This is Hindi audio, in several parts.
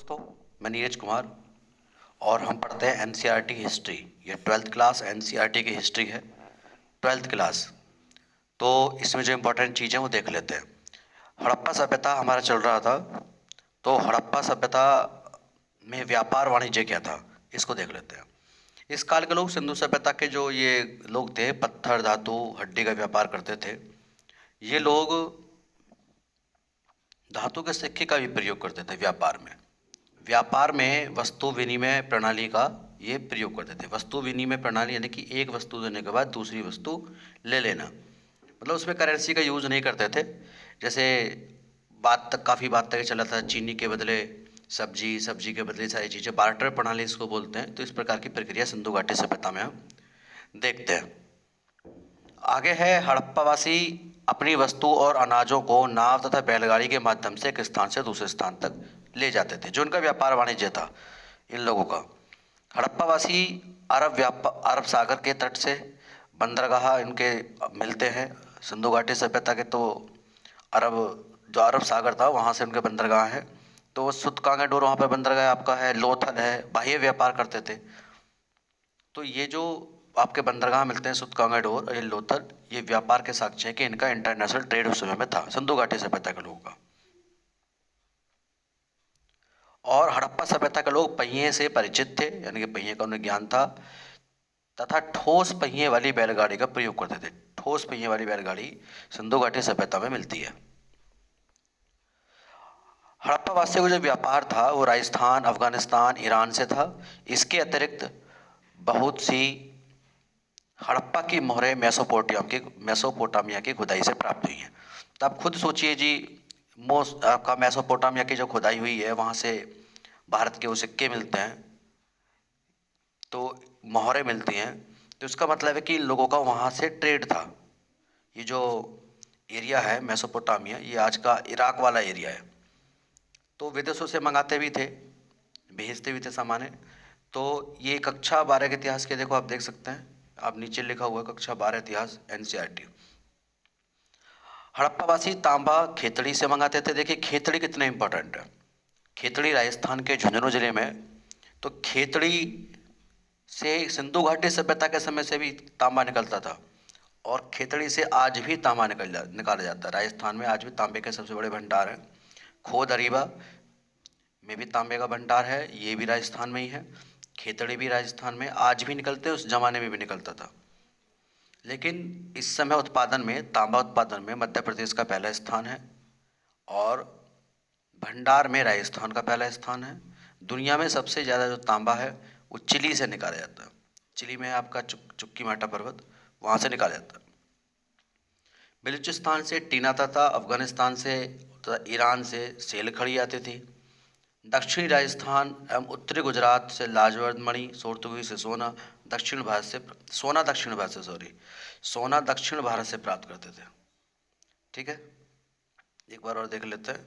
दोस्तों, मैं नीरज कुमार और हम पढ़ते हैं एनसीईआरटी हिस्ट्री। ये 12th क्लास एनसीईआरटी की हिस्ट्री है। 12th क्लास तो इसमें जो इम्पोर्टेंट चीज़ें वो देख लेते हैं। हड़प्पा सभ्यता हमारा चल रहा था, तो हड़प्पा सभ्यता में व्यापार वाणिज्य क्या था इसको देख लेते हैं। इस काल के लोग सिंधु सभ्यता के जो ये लोग थे, पत्थर धातु हड्डी का व्यापार करते थे। ये लोग धातु के सिक्के का भी प्रयोग करते थे व्यापार में। व्यापार में वस्तु विनिमय प्रणाली का ये प्रयोग करते थे। वस्तु विनिमय प्रणाली यानी कि एक वस्तु देने के बाद दूसरी वस्तु ले लेना, मतलब उसमें करेंसी का यूज़ नहीं करते थे। जैसे बात तक काफ़ी बात तक चला था, चीनी के बदले सब्जी, सब्जी के बदले सारी चीज़ें, बार्टर प्रणाली इसको बोलते हैं। तो इस प्रकार की प्रक्रिया सिंधु घाटी सभ्यता में हम देखते हैं। आगे है हड़प्पावासी अपनी वस्तु और अनाजों को नाव तथा बैलगाड़ी के माध्यम से एक स्थान से दूसरे स्थान तक ले जाते थे, जो उनका व्यापार वाणिज्य था इन लोगों का। हड़प्पावासी अरब सागर के तट से बंदरगाह इनके मिलते हैं। सिंधु घाटी सभ्यता के तो अरब सागर था, वहाँ से उनके बंदरगाह हैं। तो सुतकांगेडोर वहाँ पर बंदरगाह आपका है, लोथल है, बाह्य व्यापार करते थे। तो ये जो आपके बंदरगाह मिलते हैं सुतकांगेडोर और ये लोथल, ये व्यापार के साक्ष्य है कि इनका इंटरनेशनल ट्रेड उस समय में था सिंधु घाटी सभ्यता के लोगों का। और हड़प्पा सभ्यता के लोग पहिए से परिचित थे, यानी कि पहिए का उन्हें ज्ञान था, तथा ठोस पहिए वाली बैलगाड़ी का प्रयोग करते थे। ठोस पहिए वाली बैलगाड़ी सिंधु घाटी सभ्यता में मिलती है। हड़प्पा वासियों का जो व्यापार था वो राजस्थान, अफगानिस्तान, ईरान से था। इसके अतिरिक्त बहुत सी हड़प्पा की मोहरें मेसोपोटामिया की खुदाई से प्राप्त हुई हैं। तो आप खुद सोचिए जी, आपका मेसोपोटामिया की जो खुदाई हुई है वहाँ से भारत के वो सिक्के मिलते हैं, तो मोहरें मिलती हैं। तो इसका मतलब है कि लोगों का वहाँ से ट्रेड था। ये जो एरिया है मेसोपोटामिया, ये आज का इराक वाला एरिया है। तो विदेशों से मंगाते भी थे, भेजते भी थे सामान। तो ये कक्षा 12 के इतिहास के देखो, आप देख सकते हैं, आप नीचे लिखा हुआ है कक्षा 12 इतिहास एनसीईआरटी। हड़प्पावासी तांबा खेतड़ी से मंगाते थे। देखिए खेतड़ी कितने इंपॉर्टेंट है। खेतड़ी राजस्थान के झुंझुनू जिले में। तो खेतड़ी से सिंधु घाटी सभ्यता के समय से भी तांबा निकलता था, और खेतड़ी से आज भी तांबा निकाला जाता है। राजस्थान में आज भी तांबे के सबसे बड़े भंडार हैं। खोद अरीबा में भी तांबे का भंडार है, ये भी राजस्थान में ही है। खेतड़ी भी राजस्थान में आज भी निकलते हैं, उस जमाने में भी निकलता था। लेकिन इस समय उत्पादन में, तांबा उत्पादन में मध्य प्रदेश का पहला स्थान है, और भंडार में राजस्थान का पहला स्थान है। दुनिया में सबसे ज़्यादा जो तांबा है वो चिली से निकाला जाता है। चिली में आपका चुक्की माटा पर्वत, वहाँ से निकाला जाता है। बलूचिस्तान से टीना था, अफगानिस्तान से तथा ईरान से सेल खड़ी आती थी। दक्षिणी राजस्थान एवं उत्तरी गुजरात से लाजवर्द मणि, सोरतुगी से सोना, दक्षिण भारत से सोना दक्षिण भारत से प्राप्त करते थे। ठीक है, एक बार और देख लेते हैं।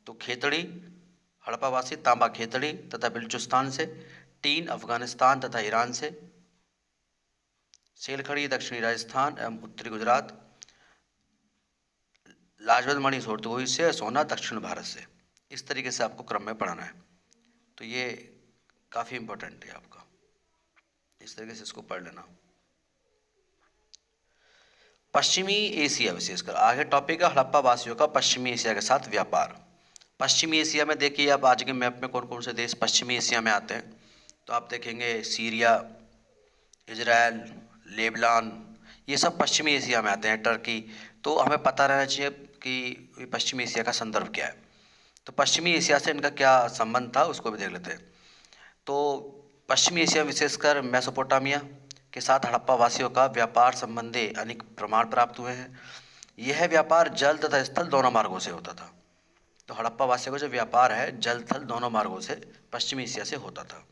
तो खेतड़ी हड़प्पावासी तांबा खेतड़ी तथा बलूचिस्तान से, टीन अफगानिस्तान तथा ईरान से, सेलखड़ी दक्षिणी राजस्थान एवं उत्तरी गुजरात, लाजवंत मणि सोरतुगी से, सोना दक्षिण भारत से। इस तरीके से आपको क्रम में पढ़ाना है। तो ये काफ़ी इंपॉर्टेंट है आपका, इस तरीके से इसको पढ़ लेना। पश्चिमी एशिया, विशेषकर आगे टॉपिक है हड़प्पा वासियों का पश्चिमी एशिया के साथ व्यापार। पश्चिमी एशिया में देखिए, आप आज के मैप में कौन कौन से देश पश्चिमी एशिया में आते हैं। तो आप देखेंगे सीरिया, इजराइल, लेबनान, ये सब पश्चिमी एशिया में आते हैं, टर्की। तो हमें पता रहना चाहिए कि पश्चिमी एशिया का संदर्भ क्या है। तो पश्चिमी एशिया से इनका क्या संबंध था उसको भी देख लेते हैं। तो पश्चिमी एशिया विशेषकर मेसोपोटामिया के साथ हड़प्पा वासियों का व्यापार संबंधी अनेक प्रमाण प्राप्त हुए हैं। यह व्यापार जल तथा स्थल दोनों मार्गों से होता था। तो हड़प्पा वासियों का जो व्यापार है जल थल दोनों मार्गों से पश्चिमी एशिया से होता था।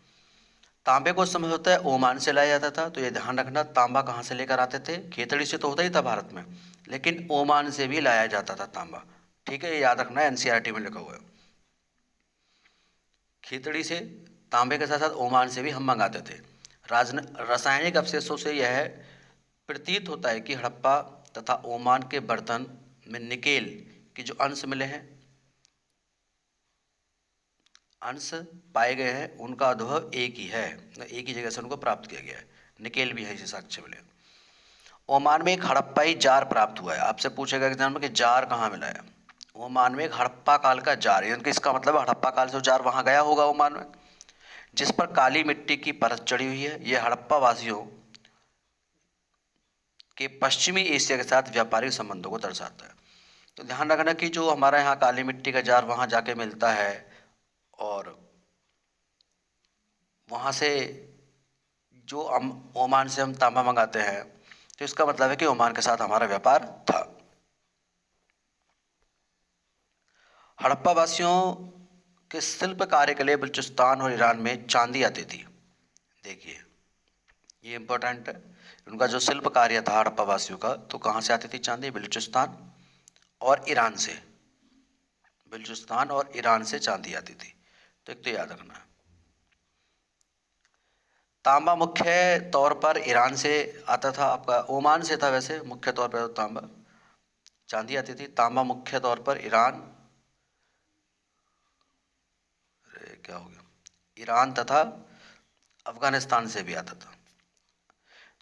तांबे को समय होता है ओमान से लाया जाता था। तो ये ध्यान रखना, तांबा कहाँ से लेकर आते थे, खेतड़ी से तो होता ही था भारत में, लेकिन ओमान से भी लाया जाता था तांबा। ठीक है, ये याद रखना है, एनसीईआरटी में लिखा हुआ है। खेतड़ी से, तांबे के साथ साथ ओमान से भी हम मंगाते थे। रासायनिक अवशेषों से यह प्रतीत होता है कि हड़प्पा तथा ओमान के बर्तन में निकेल कि जो अंश मिले हैं, अंश पाए गए हैं, उनका उद्भव एक ही है, एक ही जगह से उनको प्राप्त किया गया है। निकेल भी है इसे साक्ष्य मिले। ओमान में एक हड़प्पाई जार प्राप्त हुआ है। आपसे पूछेगा एग्जाम में कि जार कहाँ मिला है। ओमान में एक हड़प्पा काल का जार, यानी कि इसका मतलब हड़प्पा काल से जार वहां गया होगा ओमान में, जिस पर काली मिट्टी की परत चढ़ी हुई है। यह हड़प्पा वासियों के पश्चिमी एशिया के साथ व्यापारिक संबंधों को दर्शाता है। तो ध्यान रखना कि जो हमारा यहाँ काली मिट्टी का जार वहाँ जाके मिलता है और वहाँ से जो ओमान से हम तांबा मंगाते हैं, तो इसका मतलब है कि ओमान के साथ हमारा व्यापार था। हड़प्पा वासियों के शिल्प कार्य के लिए बलूचिस्तान और ईरान में चांदी आती थी। देखिए ये इंपॉर्टेंट है, उनका जो शिल्प कार्य था हड़प्पा वासियों का, तो कहाँ से आती थी चांदी? बलूचिस्तान और ईरान से। बलूचिस्तान और ईरान से चांदी आती थी, तो एक तो याद रखना है। तांबा मुख्य तौर पर ईरान से आता था, आपका ओमान से था वैसे मुख्य तौर पर तांबा, चांदी आती थी। तांबा मुख्य तौर पर ईरान, क्या हो गया, ईरान तथा अफगानिस्तान से भी आता था।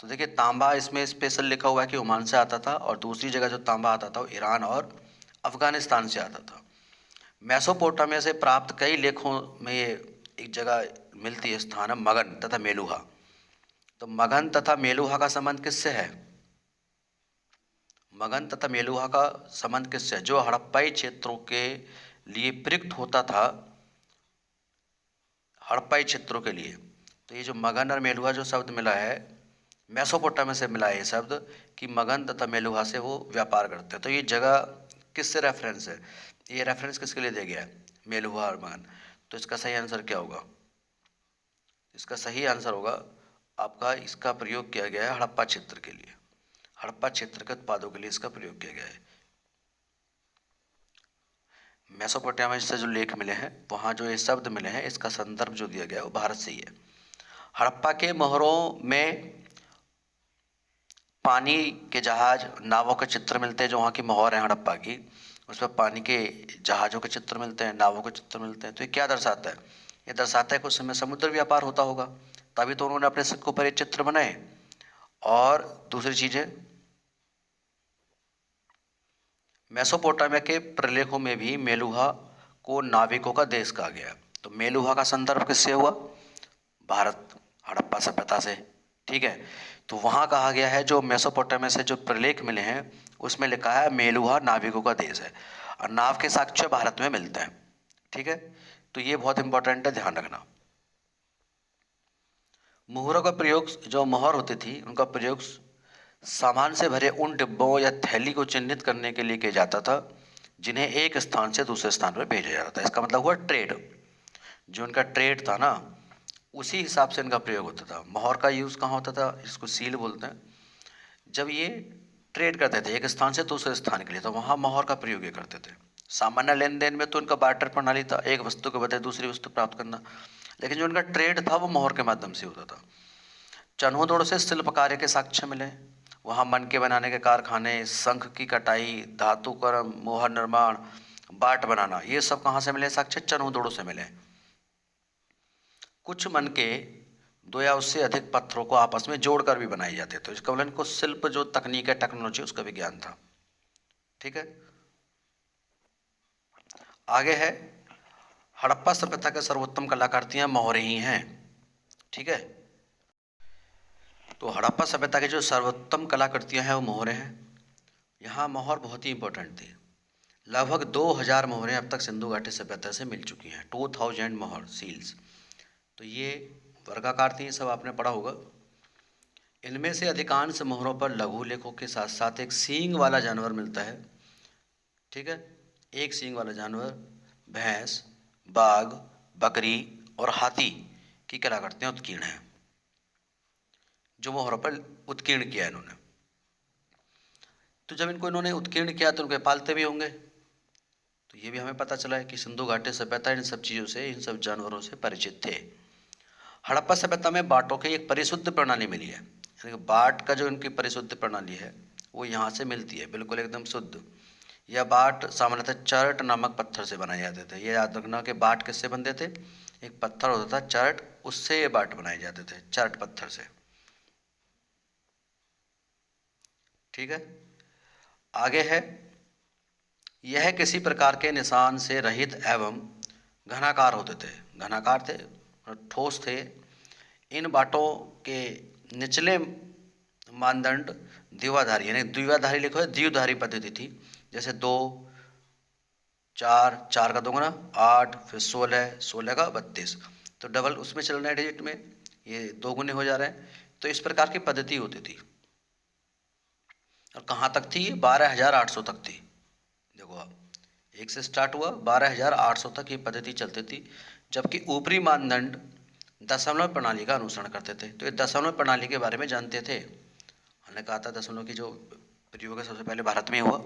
तो देखिए तांबा इसमें स्पेशल लिखा हुआ है कि ओमान से आता था, और दूसरी जगह जो तांबा आता था वो ईरान और अफगानिस्तान से आता था। मेसोपोटामिया से प्राप्त कई लेखों में ये एक जगह मिलती है स्थान है मगन तथा मेलुहा। तो मगन तथा मेलुहा का संबंध किससे है? मगन तथा मेलुहा का संबंध किससे है? जो हड़प्पाई क्षेत्रों के लिए प्रयुक्त होता था, हड़प्पाई क्षेत्रों के लिए। तो ये जो मगन और मेलुहा जो शब्द मिला है, मेसोपोटामिया से मिला है ये शब्द, कि मगन तथा मेलुहा से वो व्यापार करते हैं। तो ये जगह किससे रेफरेंस है? ये रेफरेंस किसके लिए दिया गया है? मेलुहा और मगन। तो इसका सही आंसर क्या होगा? इसका सही आंसर होगा आपका, इसका प्रयोग किया गया है हड़प्पा क्षेत्र के लिए, हड़प्पा क्षेत्र के उत्पादों के लिए इसका प्रयोग किया गया है। मेसोपोटामिया से जो लेख मिले हैं, वहाँ जो ये शब्द मिले हैं, इसका संदर्भ जो दिया गया है वो भारत से ही है। हड़प्पा के मोहरों में पानी के जहाज, नावों के चित्र मिलते हैं। जो वहाँ की मोहर है हड़प्पा की, उस पर पानी के जहाज़ों के चित्र मिलते हैं, नावों के चित्र मिलते हैं। तो ये क्या दर्शाता है? ये दर्शाता है कि उस समय समुद्र व्यापार होता होगा, तभी तो उन्होंने अपने सिक्कों पर ये चित्र बनाए। और दूसरी चीज़ है, मेसोपोटामिया के प्रलेखों में भी मेलुहा को नाविकों का देश कहा गया। तो मेलुहा का संदर्भ किससे हुआ? भारत, हड़प्पा सभ्यता से। ठीक है, तो वहाँ कहा गया है, जो मेसोपोटामिया से जो प्रलेख मिले हैं उसमें लिखा है मेलुहा नाविकों का देश है, और नाव के साक्ष्य भारत में मिलते हैं। ठीक है, तो ये बहुत इंपॉर्टेंट है, ध्यान रखना। मुहरों का प्रयोग, जो मोहर होती थी उनका प्रयोग सामान से भरे उन डिब्बों या थैली को चिन्हित करने के लिए किया जाता था, जिन्हें एक स्थान से दूसरे स्थान पर भेजा जाता था। इसका मतलब हुआ ट्रेड, जो उनका ट्रेड था ना, उसी हिसाब से इनका प्रयोग होता था। मोहर का यूज़ कहाँ होता था? इसको सील बोलते हैं। जब ये ट्रेड करते थे एक स्थान से दूसरे स्थान के लिए, तो वहाँ मोहर का प्रयोग ये करते थे। सामान्य लेन देन में तो इनका बार्टर प्रणाली था, एक वस्तु के बदले दूसरी वस्तु प्राप्त करना, लेकिन जो इनका ट्रेड था वो मोहर के माध्यम से होता था। चन्होदोड़ से शिल्प कार्य के साक्ष्य मिले, वहाँ मनके बनाने के कारखाने, शंख की कटाई, धातुकर्म, मोहर निर्माण, बाट बनाना, ये सब कहाँ से मिले साक्ष्य? चन्होदोड़ से मिले। कुछ मनके दो या उससे अधिक पत्थरों को आपस में जोड़कर भी बनाए जाते थे। इसका मतलब इनको शिल्प जो तकनीक है, टेक्नोलॉजी, उसका भी ज्ञान था। ठीक है, आगे है हड़प्पा सभ्यता के सर्वोत्तम कलाकृतियां मोहरे ही हैं। ठीक है, तो हड़प्पा सभ्यता की जो सर्वोत्तम कलाकृतियां हैं वो मोहरे हैं। यहाँ मोहर बहुत ही इंपॉर्टेंट थी। लगभग 2000 मोहरें अब तक सिंधु घाटी सभ्यता से मिल चुकी हैं। 2000 मोहर सील्स। तो ये वर्गाकार थी, सब आपने पढ़ा होगा। इनमें से अधिकांश मोहरों पर लघु लेखों के साथ साथ एक सींग वाला जानवर मिलता है। ठीक है, एक सींग वाला जानवर, भैंस, बाघ, बकरी और हाथी की कलाकृतियां उत्कीर्ण हैं, जो मोहरों पर उत्कीर्ण किया है इन्होंने। तो जब इनको इन्होंने उत्कीर्ण किया तो उनके पालते भी होंगे। तो ये भी हमें पता चला है कि सिंधु घाटी सभ्यता इन सब चीज़ों से, इन सब जानवरों से परिचित थे। हड़प्पा सभ्यता में बाटों की एक परिशुद्ध प्रणाली मिली है, यानी कि बाट का जो इनकी परिशुद्ध प्रणाली है वो यहाँ से मिलती है, बिल्कुल एकदम शुद्ध। यह बाट सामान्यतः चर्ट नामक पत्थर से बनाए जाते थे। ये याद रखना कि बाट किससे बनते थे, एक पत्थर होता था चर्ट, उससे ये बाट बनाए जाते थे, चर्ट पत्थर से। ठीक है, आगे है, यह किसी प्रकार के निशान से रहित एवं घनाकार होते थे। घनाकार थे, ठोस थे। इन बाटों के निचले मानदंड द्विआधारी, यानी द्विआधारी लिखो है, द्विधारी पद्धति थी। जैसे 2, 4, 4 का दोगुना 8, फिर 16, 16 का 32, तो डबल उसमें चल रहे हैं डिजिट में, ये दो गुने हो जा रहे हैं। तो इस प्रकार की पद्धति होती थी। और कहाँ तक थी ये, 12,800 तक थी। देखो आप, 1 से स्टार्ट हुआ, 12,800 तक ये पद्धति चलती थी। जबकि ऊपरी मानदंड दशमलव प्रणाली का अनुसरण करते थे। तो ये दशमलव प्रणाली के बारे में जानते थे। हमने कहा था दशमलव की जो प्रयोग है सबसे पहले भारत में हुआ,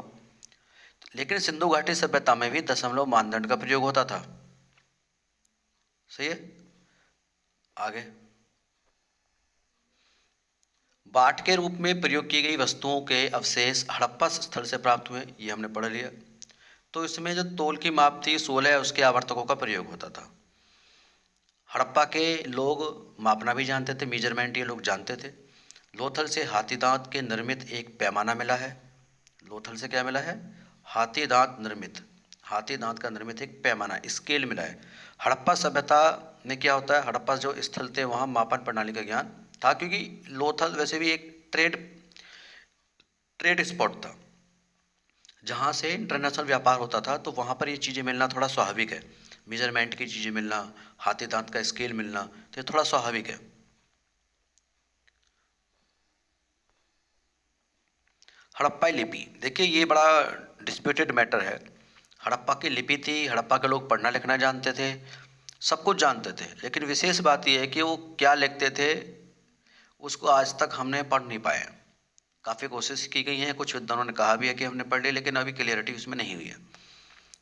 लेकिन सिंधु घाटी सभ्यता में भी दशमलव मानदंड का प्रयोग होता था। सही है, आगे, बाट के रूप में प्रयोग की गई वस्तुओं के अवशेष हड़प्पा स्थल से प्राप्त हुए, ये हमने पढ़ लिया। तो इसमें जो तोल की माप थी 16, उसके आवर्तकों का प्रयोग होता था। हड़प्पा के लोग मापना भी जानते थे, मेजरमेंट ये लोग जानते थे। लोथल से हाथी दांत के निर्मित एक पैमाना मिला है। लोथल से क्या मिला है, हाथी दांत निर्मित, हाथी दांत का निर्मित एक पैमाना, स्केल मिला है। हड़प्पा सभ्यता में क्या होता है, हड़प्पा जो स्थल थे वहाँ मापन प्रणाली का ज्ञान था, क्योंकि लोथल वैसे भी एक ट्रेड स्पॉट था जहाँ से इंटरनेशनल व्यापार होता था। तो वहाँ पर ये चीज़ें मिलना थोड़ा स्वाभाविक है, मेजरमेंट की चीज़ें मिलना, हाथी दांत का स्केल मिलना, तो ये थोड़ा स्वाभाविक है। हड़प्पा लिपि, देखिए ये बड़ा डिस्प्यूटेड मैटर है। हड़प्पा की लिपि थी, हड़प्पा के लोग पढ़ना लिखना जानते थे, सब कुछ जानते थे, लेकिन विशेष बात यह है कि वो क्या लिखते थे उसको आज तक हमने पढ़ नहीं पाए। काफ़ी कोशिश की गई है, कुछ विद्वानों ने कहा भी है कि हमने पढ़ लिया, लेकिन अभी क्लियरिटी उसमें नहीं हुई है।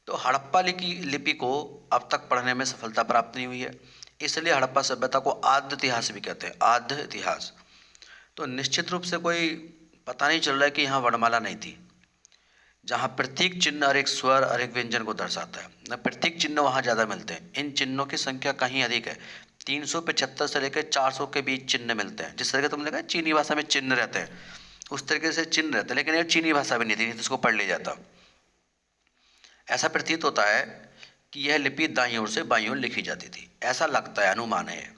तो हड़प्पा लिपि को अब तक पढ़ने में सफलता प्राप्त नहीं हुई है, इसलिए हड़प्पा सभ्यता को आद्य इतिहास भी कहते हैं, आद्य इतिहास। तो निश्चित रूप से कोई पता नहीं चल रहा है कि यहाँ वर्णमाला नहीं थी, जहाँ प्रतीक चिन्ह और एक स्वर और एक व्यंजन को दर्शाता है न, प्रतीक चिन्ह वहाँ ज़्यादा मिलते हैं। इन चिन्हों की संख्या कहीं अधिक है, 375 से लेकर 400 के बीच चिन्ह मिलते हैं। जिस तरह के तुमने कहा चीनी भाषा में चिन्ह रहते हैं, उस तरीके से चिन्ह रहते हैं, लेकिन ये चीनी भाषा भी नहीं थी, तो इसको पढ़ लिया जाता। ऐसा प्रतीत होता है कि यह लिपि दाईं ओर से बाईं ओर लिखी जाती थी, ऐसा लगता है, अनुमान है।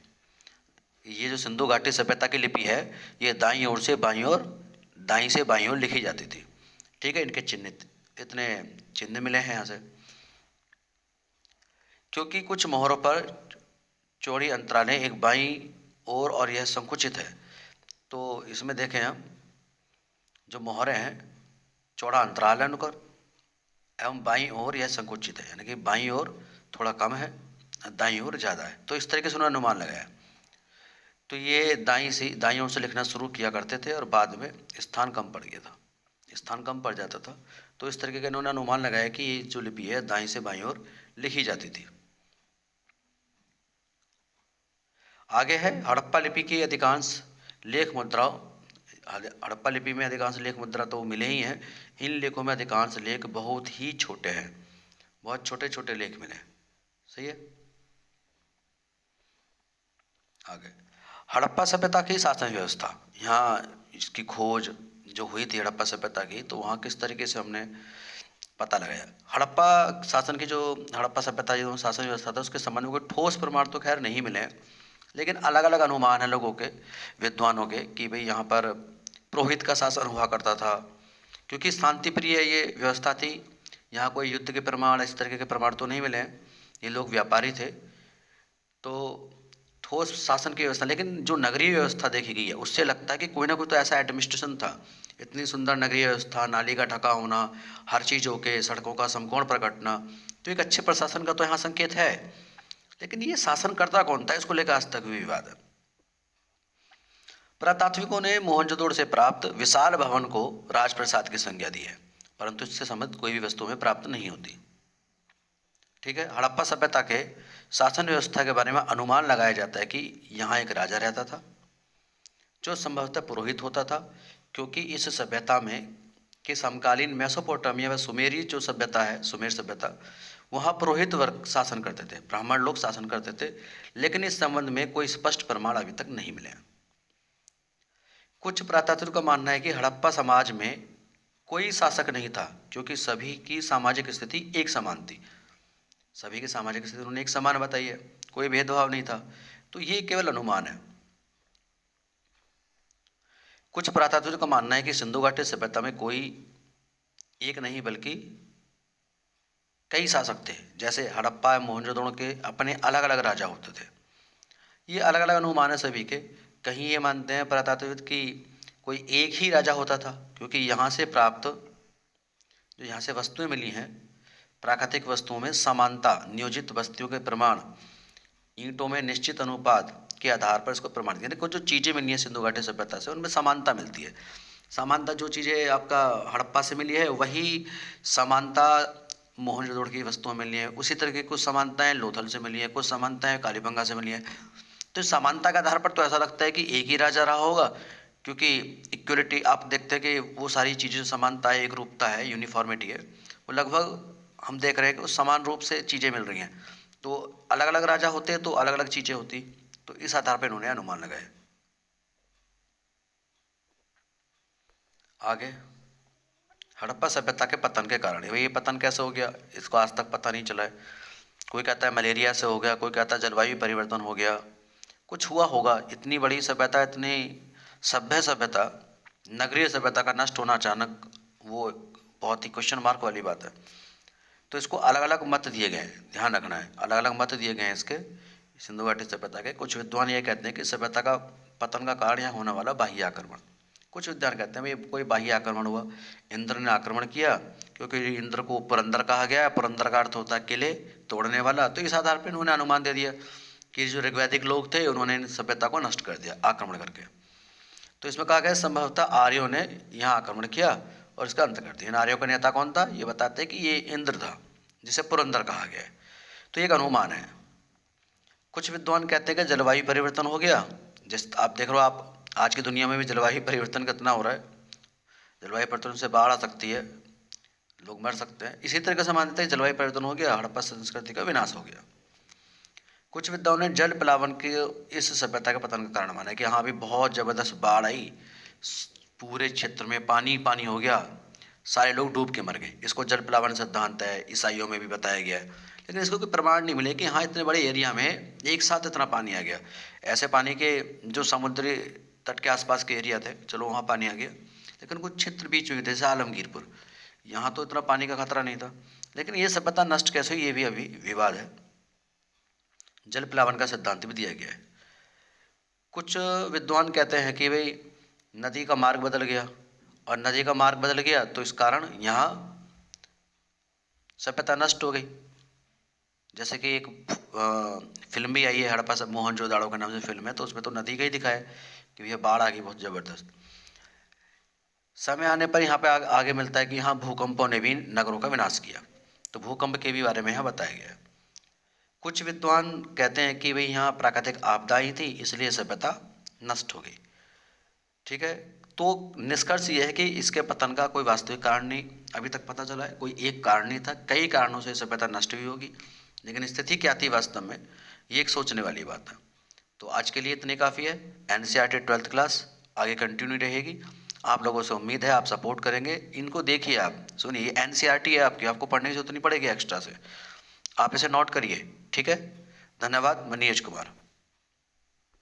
ये जो सिंधु घाटी सभ्यता की लिपि है, ये दाईं ओर से बाईं ओर, दाईं से बाईं ओर लिखी जाती थी। ठीक है, इनके चिन्ह, इतने चिन्ह मिले हैं यहाँ से। क्योंकि कुछ मोहरों पर चौड़ी अंतरालें एक बाईं ओर और यह संकुचित है, तो इसमें देखें हम, जो मोहरें हैं चौड़ा अंतराल है उनका, एवं बाईं ओर यह संकुचित है, यानी कि बाईं ओर थोड़ा कम है, दाईं ओर ज़्यादा है। तो इस तरीके से उन्होंने अनुमान लगाया। तो ये दाईं ओर से लिखना शुरू किया करते थे और बाद में स्थान कम पड़ गया था, स्थान कम पड़ जाता था। तो इस तरीके का इन्होंने अनुमान लगाया कि ये जो लिपि है दाईं से बाईं ओर लिखी जाती थी। आगे है, हड़प्पा लिपि की अधिकांश लेख मुद्राओं, हड़प्पा लिपि में अधिकांश लेख मुद्रा तो मिले ही हैं, इन लेखों में अधिकांश लेख बहुत ही छोटे हैं, बहुत छोटे छोटे लेख मिले। सही है, आगे, हड़प्पा सभ्यता की शासन व्यवस्था, यहाँ इसकी खोज जो हुई थी हड़प्पा सभ्यता की, तो वहाँ किस तरीके से हमने पता लगाया। हड़प्पा शासन की जो हड़प्पा सभ्यता जो शासन व्यवस्था था, उसके संबंध में कोई ठोस प्रमाण तो खैर नहीं मिले, लेकिन अलग अलग अनुमान है लोगों के, विद्वानों के, कि भाई यहाँ पर पुरोहित का शासन हुआ करता था, क्योंकि शांति प्रिय ये व्यवस्था थी। यहाँ कोई युद्ध के प्रमाण, इस तरीके के प्रमाण तो नहीं मिले हैं, ये लोग व्यापारी थे। तो ठोस शासन की व्यवस्था, लेकिन जो नगरीय व्यवस्था देखी गई है उससे लगता है कि कोई ना कोई तो ऐसा एडमिनिस्ट्रेशन था। इतनी सुंदर नगरीय व्यवस्था, नाली का ढका होना, हर चीज़ों के, सड़कों का समकोण प्रकटना, तो एक अच्छे प्रशासन का तो यहाँ संकेत है। लेकिन ये शासनकर्ता कौन था, इसको लेकर आज तक भी विवाद है। पुरातात्विकों ने मोहनजोदड़ो से प्राप्त विशाल भवन को राजप्रसाद की संज्ञा दी है, परंतु इससे संबंधित कोई भी वस्तु में प्राप्त नहीं होती। ठीक है, हड़प्पा सभ्यता के शासन व्यवस्था के बारे में अनुमान लगाया जाता है कि यहाँ एक राजा रहता था जो संभवतः पुरोहित होता था, क्योंकि इस सभ्यता में कि समकालीन मेसोपोटामिया व सुमेरी जो सभ्यता है, सुमेर सभ्यता, वहाँ पुरोहित वर्ग शासन करते थे, ब्राह्मण लोग शासन करते थे, लेकिन इस संबंध में कोई स्पष्ट प्रमाण अभी तक नहीं मिले। कुछ पुरातात्विकों का मानना है कि हड़प्पा समाज में कोई शासक नहीं था, क्योंकि सभी की सामाजिक स्थिति एक समान थी। सभी की सामाजिक स्थिति उन्होंने एक समान बताई है, कोई भेदभाव नहीं था। तो ये केवल अनुमान है। कुछ पुरातात्विकों का मानना है कि सिंधु घाटी सभ्यता में कोई एक नहीं बल्कि कई शासक थे, जैसे हड़प्पा मोहनजोदड़ो के अपने अलग अलग राजा होते थे। ये अलग अलग अनुमान है सभी के। कहीं ये मानते हैं पुरातात्विक कि कोई एक ही राजा होता था, क्योंकि यहाँ से प्राप्त जो यहाँ से वस्तुएं मिली हैं, प्राकृतिक वस्तुओं में समानता, नियोजित बस्तियों के प्रमाण, ईंटों में निश्चित अनुपात के आधार पर इसको प्रमाणित, यानी कुछ जो चीज़ें मिली हैं सिंधु घाटी सभ्यता से उनमें समानता मिलती है। समानता जो चीज़ें आपका हड़प्पा से मिली है, वही समानता मोहनजोदड़ो की वस्तुओं में मिली है। उसी तरह की कुछ समानताएं लोथल से मिली है, कुछ समानताएं कालीबंगा से मिली है। तो समानता के आधार पर तो ऐसा लगता है कि एक ही राजा रहा होगा, क्योंकि इक्वलिटी आप देखते हैं कि वो सारी चीज़ें जो समानता है, एक रूपता है, यूनिफॉर्मिटी है, वो लगभग हम देख रहे हैं कि वो समान रूप से चीज़ें मिल रही हैं। तो अलग अलग राजा होते हैं तो अलग अलग चीज़ें होती, तो इस आधार पर इन्होंने अनुमान लगाए। आगे हड़प्पा सभ्यता के पतन के कारण, भाई ये पतन कैसे हो गया, इसको आज तक पता नहीं चला है। कोई कहता है मलेरिया से हो गया, कोई कहता है जलवायु परिवर्तन हो गया, कुछ हुआ होगा। इतनी बड़ी सभ्यता, इतनी सभ्य सभ्यता, नगरीय सभ्यता का नष्ट होना अचानक, वो बहुत ही क्वेश्चन मार्क वाली बात है। तो इसको अलग अलग मत दिए गए हैं, ध्यान रखना है, अलग अलग मत दिए गए हैं इसके सिंधु घाटी सभ्यता के। कुछ विद्वान ये कहते हैं कि सभ्यता का पतन का कारण यहाँ होने वाला बाह्य आक्रमण। कुछ विद्वान कहते हैं भाई कोई बाह्य आक्रमण हुआ, इंद्र ने आक्रमण किया, क्योंकि इंद्र को पुरंदर कहा गया है, पुरंदर का अर्थ होता है किले तोड़ने वाला। तो इस आधार पर इन्होंने अनुमान दे दिया कि जो ऋग्वैदिक लोग थे उन्होंने इन सभ्यता को नष्ट कर दिया आक्रमण करके। तो इसमें कहा गया संभवतः आर्यों ने यहाँ आक्रमण किया और इसका अंत कर दिया। इन आर्यों का नेता कौन था, ये बताते हैं कि ये इंद्र था, जिसे पुरंदर कहा गया है। तो एक अनुमान है। कुछ विद्वान कहते हैं कि जलवायु परिवर्तन हो गया। जिस आप देख रहे हो, आप आज की दुनिया में भी जलवायु परिवर्तन कितना हो रहा है। जलवायु परिवर्तन से बाढ़ आ सकती है, लोग मर सकते हैं। इसी तरीके से मानते हैं जलवायु परिवर्तन हो गया, हड़प्पा संस्कृति का विनाश हो गया। कुछ विद्वाओं ने जल प्लावन के इस सभ्यता के पतन का कारण माना है कि हाँ भी बहुत ज़बरदस्त बाढ़ आई, पूरे क्षेत्र में पानी पानी हो गया, सारे लोग डूब के मर गए। इसको जल प्लावन सिद्धांत है, ईसाइयों में भी बताया गया है। लेकिन इसको कोई प्रमाण नहीं मिले कि हाँ इतने बड़े एरिया में एक साथ इतना पानी आ गया। ऐसे पानी के जो समुद्री तट के आसपास के एरिया थे, चलो वहाँ पानी आ गया, लेकिन कुछ क्षेत्र बीच में थे, जैसे आलमगीरपुर, यहाँ तो इतना पानी का खतरा नहीं था। लेकिन ये सभ्यता नष्ट कैसे हुई, ये भी अभी विवाद है। जल प्लावन का सिद्धांत भी दिया गया है। कुछ विद्वान कहते हैं कि भाई नदी का मार्ग बदल गया, और नदी का मार्ग बदल गया तो इस कारण यहाँ सभ्यता नष्ट हो गई। जैसे कि एक फिल्म भी आई है हड़प्पा सब मोहनजोदाड़ो के नाम से फिल्म है, तो उसमें तो नदी का ही दिखाया है कि भैया बाढ़ आ गई बहुत ज़बरदस्त। समय आने पर यहाँ पे आगे मिलता है कि यहाँ भूकंपों ने भी नगरों का विनाश किया, तो भूकंप के भी बारे में यहाँ बताया गया है। कुछ विद्वान कहते हैं कि भाई यहाँ प्राकृतिक आपदाएं थी, इसलिए सभ्यता नष्ट हो गई। ठीक है, तो निष्कर्ष ये है कि इसके पतन का कोई वास्तविक कारण नहीं अभी तक पता चला है, कोई एक कारण नहीं था, कई कारणों से सभ्यता नष्ट हुई होगी, लेकिन स्थिति क्या थी वास्तव में, ये एक सोचने वाली बात है। तो आज के लिए इतनी काफ़ी है। एनसीईआरटी 12th क्लास आगे कंटिन्यू रहेगी। आप लोगों से उम्मीद है आप सपोर्ट करेंगे। इनको देखिए, आप सुनिए, एनसीईआरटी है आपकी, आपको पढ़ने की जरूरत नहीं पड़ेगी एक्स्ट्रा से, आप इसे नोट करिए। ठीक है, धन्यवाद। मैं नीरज कुमार।